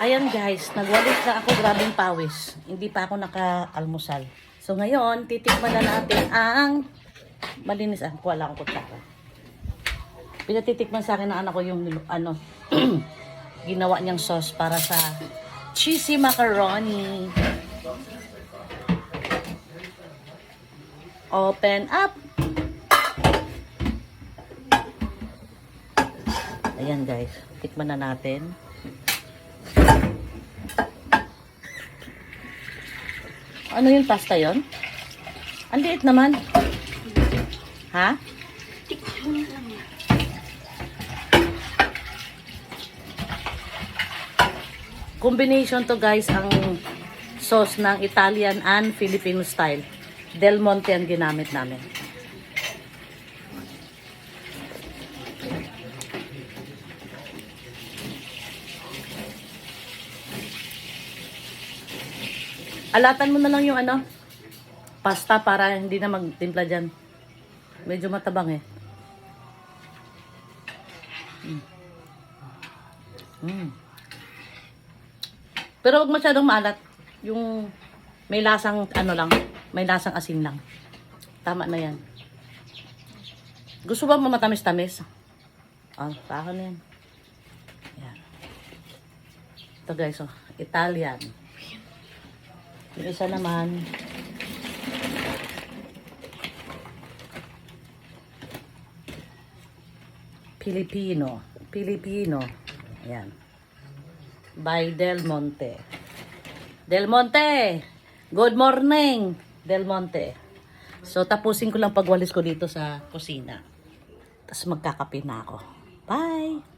Ayan guys, nagwalis na ako, grabing pawis. Hindi pa ako naka-almusal. So ngayon, titikman na natin ang malinis. Wala akong kutsara. Pinatitikman sa akin ng anak ko yung ginawa niyang sauce para sa cheesy macaroni. Open up. Ayan guys, tikman na natin. Ano yung pasta yon? Ang liit naman. Ha? Combination to guys ang sauce ng Italian and Filipino style. Del Monte ang ginamit namin. Alatan mo na lang yung pasta para hindi na magtimpla dyan. Medyo matabang eh. Pero huwag masyadong maalat. Yung may lasang may lasang asin lang. Tama na yan. Gusto ba matamis-tamis? Sa akin na yan. Yan. Ito guys, Italian. Yung isa naman, Filipino. Ayan. By Del Monte. Del Monte! Good morning, Del Monte. So, tapusin ko lang pagwalis ko dito sa kusina. Tapos magkakape na ako. Bye!